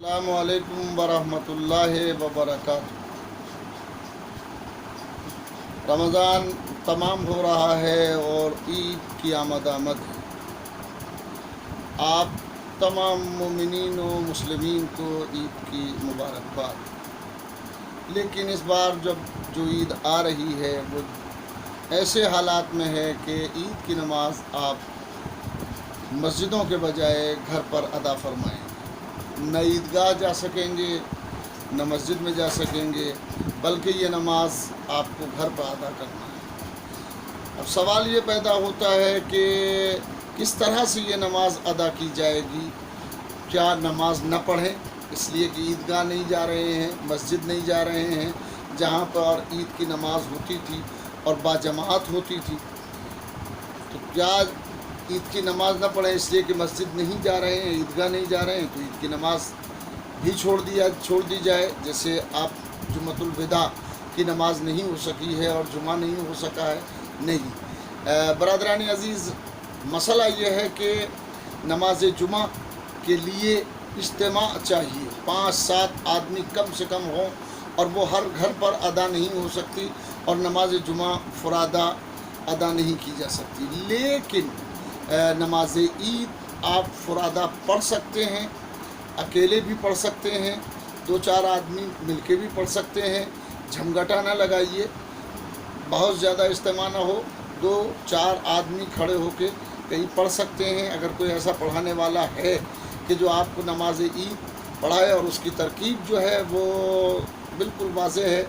अस्सलामुअलैकुम वरहमतुल्लाहि वबरकातुहू। रमज़ान तमाम हो रहा है और ईद की आमद है। आप तमाम मोमिनीन व मुस्लिमीन को ईद की मुबारकबाद। लेकिन इस बार जो ईद आ रही है वो ऐसे हालात में है कि ईद की नमाज़ आप मस्जिदों के बजाय घर पर अदा फरमाएँ। न ईदगाह जा सकेंगे, न मस्जिद में जा सकेंगे, बल्कि ये नमाज आपको घर पर अदा करना है। अब सवाल ये पैदा होता है कि किस तरह से ये नमाज अदा की जाएगी। क्या नमाज न पढ़ें इसलिए कि ईदगाह नहीं जा रहे हैं, मस्जिद नहीं जा रहे हैं जहाँ पर ईद की नमाज होती थी और बाजमात होती थी। तो क्या ईद की नमाज़ न पढ़ें इसलिए कि मस्जिद नहीं जा रहे हैं, ईदगाह नहीं जा रहे हैं, तो ईद की नमाज़ भी छोड़ दी जाए। जैसे आप जुम्मतुल विदा की नमाज़ नहीं हो सकी है और जुमा नहीं हो सका है, नहीं। बरादरानी अज़ीज़, मसला ये है कि नमाज जुमा के लिए इज्तिमा चाहिए, 5-7 आदमी कम से कम हों और वो हर घर पर अदा नहीं हो सकती और नमाज जुमा फुरादा अदा नहीं की जा सकती। लेकिन नमाज ईद आप फुरादा पढ़ सकते हैं, अकेले भी पढ़ सकते हैं, 2-4 आदमी मिलके भी पढ़ सकते हैं। झमघटा ना लगाइए, बहुत ज़्यादा इज्तिमा ना हो, 2-4 आदमी खड़े होके कहीं पढ़ सकते हैं। अगर कोई ऐसा पढ़ाने वाला है कि जो आपको नमाज ईद पढ़ाए और उसकी तरकीब जो है वो बिल्कुल वाज़ेह है।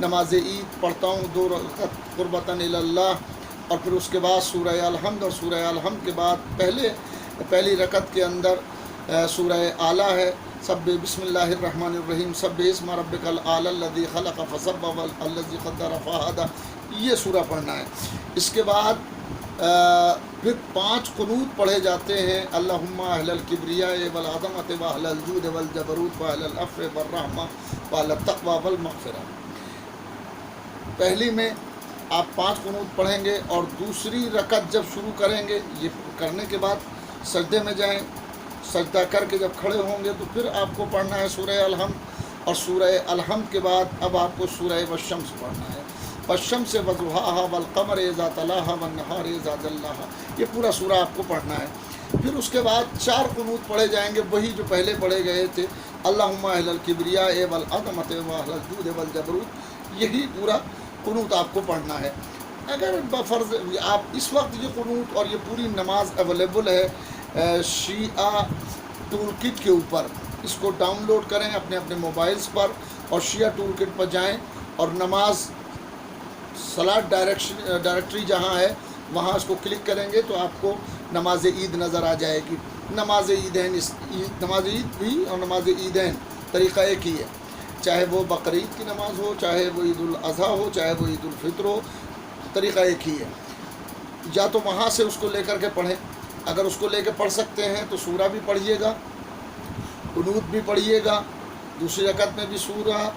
नमाज ईद पढ़ता हूँ 2 रकअत कुर्बतन इल्लाह और फिर उसके बाद सूरह अलहम्द और सूरह अलहम्द के बाद पहली रकत के अंदर सूरह आला है, सब्बि बिस्मिल्लाहिर्रहमानिर्रहीम, सब्बि इस्मा रब्बिकल आला अल्लज़ी खलक़ फसव्वा वल्लज़ी क़द्दर फ़हदा, ये सूरा पढ़ना है। इसके बाद फिर 5 कुनूत पढ़े जाते हैं, अल्लाहुम्मा अहलल किब्रिया वल अज़मति व अहलल जूद वल जबरूत व अहलल अफ़्व वर रहमा व अहलत तक़वा वल मग़फ़िरा। पहली में आप 5 कुनूत पढ़ेंगे और दूसरी रकत जब शुरू करेंगे, ये करने के बाद सजदे में जाएं, सजदा करके जब खड़े होंगे तो फिर आपको पढ़ना है सूरह अलहम्द और सूरह अलहम्द के बाद अब आपको सूरह वश्शम्स पढ़ना है। वश्शम्स वज़ुहाहा वल क़मर इज़ा तलाहा वन नहार इज़ा जल्लाहा, ये पूरा सूरा आपको पढ़ना है। फिर उसके बाद 4 कुनूत पढ़े जाएंगे, वही जो पहले पढ़े गए थे, अल्लाहुम्मा अहलल किब्रिया वल अज़मति व अहलल जूद वल जबरूत, यही पूरा कुनूत आपको पढ़ना है। अगर बफ़र्ज़ आप इस वक्त ये कुनूत और ये पूरी नमाज अवेलेबल है शिया टूल किट के ऊपर, इसको डाउनलोड करें अपने अपने मोबाइल्स पर और शिया टूल किट पर जाएँ और नमाज सलात डायरेक्टरी जहाँ है वहाँ इसको क्लिक करेंगे तो आपको नमाज ईद नज़र आ जाएगी। नमाज ईदैन भी और नमाज ईदैन तरीक़ा एक ही है, चाहे वो बकरीद की नमाज़ हो, चाहे वो ईद उल अज़हा हो, चाहे वो ईद उल फितर हो, तरीक़ा एक ही है। या तो वहाँ से उसको लेकर के पढ़ें, अगर उसको लेकर पढ़ सकते हैं तो सूरा भी पढ़िएगा, कुनूत भी पढ़िएगा, दूसरी रकत में भी सूरह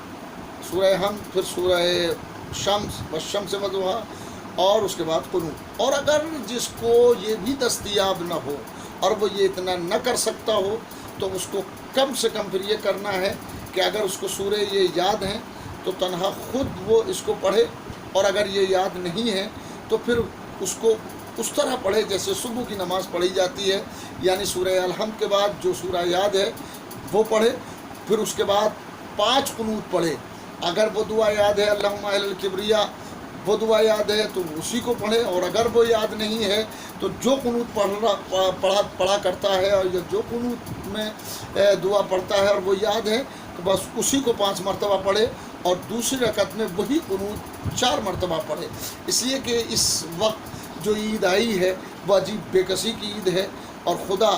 हम, फिर सूरह शम्स वश्शम्स वज़ुहा और उसके बाद कुनूत। और अगर जिसको ये भी दस्तयाब न हो और वो ये इतना न कर सकता हो तो उसको कम से कम फिर ये करना है कि अगर उसको सूरह ये याद हैं तो तन्हा खुद वो इसको पढ़े, और अगर ये याद नहीं है तो फिर उसको उस तरह पढ़े जैसे सुबह की नमाज़ पढ़ी जाती है, यानी सूरह अलहम्द के बाद जो सूरा याद है वो पढ़े, फिर उसके बाद 5 कुनूत पढ़े। अगर वो दुआ याद है अल्लाहुम्मा अहलल किब्रिया, वो दुआ याद है तो उसी को पढ़े, और अगर वो याद नहीं है तो जो कुनूत पढ़ा करता है और जो कुनूत में दुआ पढ़ता है और वो याद है तो बस उसी को 5 मरतबा पढ़े और दूसरी रकत में वही कुनूत 4 मरतबा पढ़े। इसलिए कि इस वक्त जो ईद आई है वह अजीब बेकसी की ईद है और खुदा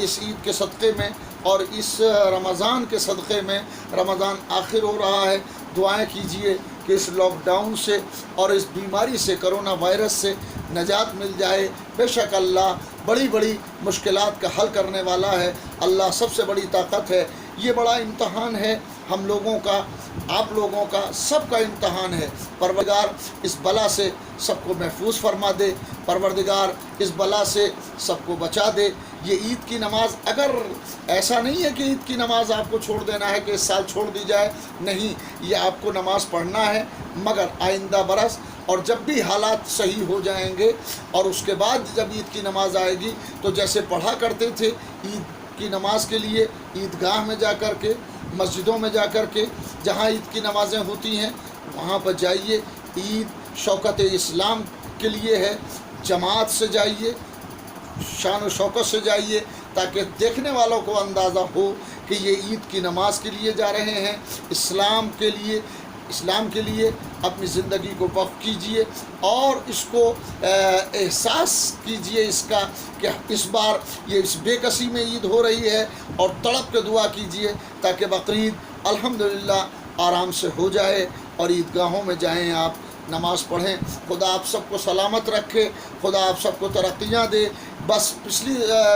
इस ईद के सदक़े में और इस रमज़ान के सदक़े में, रमज़ान आखिर हो रहा है, दुआएं कीजिए कि इस लॉकडाउन से और इस बीमारी से, कोरोना वायरस से नजात मिल जाए। बेशक अल्लाह बड़ी बड़ी मुश्किलात का हल करने वाला है, अल्लाह सबसे बड़ी ताकत है। ये बड़ा इम्तहान है हम लोगों का, आप लोगों का, सबका इम्तहान है। परवरदिगार इस बला से सबको महफूज फरमा दे, परवरदिगार इस बला से सबको बचा दे। یہ عید کی نماز، اگر ایسا نہیں ہے کہ عید کی نماز آپ کو چھوڑ دینا ہے کہ اس سال چھوڑ دی جائے، نہیں، یہ آپ کو نماز پڑھنا ہے، مگر آئندہ برس اور جب بھی حالات صحیح ہو جائیں گے اور اس کے بعد جب عید کی نماز آئے گی تو جیسے پڑھا کرتے تھے عید کی نماز کے لیے عیدگاہ میں جا کر کے، مسجدوں میں جا کر کے، جہاں عید کی نمازیں ہوتی ہیں وہاں پر جائیے، عید شوکت اسلام کے لیے ہے، جماعت سے جائیے، شان و شوکت سے جائیے، تاکہ دیکھنے والوں کو اندازہ ہو کہ یہ عید کی نماز کے لیے جا رہے ہیں، اسلام کے لیے اپنی زندگی کو وقف کیجیے اور اس کو احساس کیجیے اس کا کہ اس بار یہ اس بے کسی میں عید ہو رہی ہے، اور تڑپ کے دعا کیجیے تاکہ بقرعید الحمدللہ آرام سے ہو جائے اور عیدگاہوں میں جائیں، آپ نماز پڑھیں۔ خدا آپ سب کو سلامت رکھے، خدا آپ سب کو ترقیاں دے۔ بس پچھلی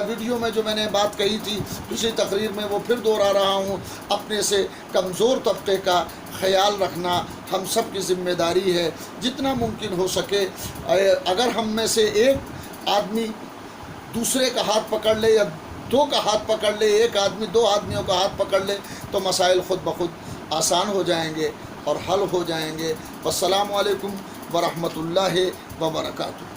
ویڈیو میں جو میں نے بات کہی تھی، پچھلی تقریر میں وہ پھر دوہرا رہا ہوں، اپنے سے کمزور طبقے کا خیال رکھنا ہم سب کی ذمہ داری ہے۔ جتنا ممکن ہو سکے اگر ہم میں سے ایک آدمی دوسرے کا ہاتھ پکڑ لے یا دو کا ہاتھ پکڑ لے، ایک آدمی دو آدمیوں کا ہاتھ پکڑ لے تو مسائل خود بخود آسان ہو جائیں گے اور حل ہو جائیں گے۔ والسلام علیکم ورحمۃ اللہ وبرکاتہ۔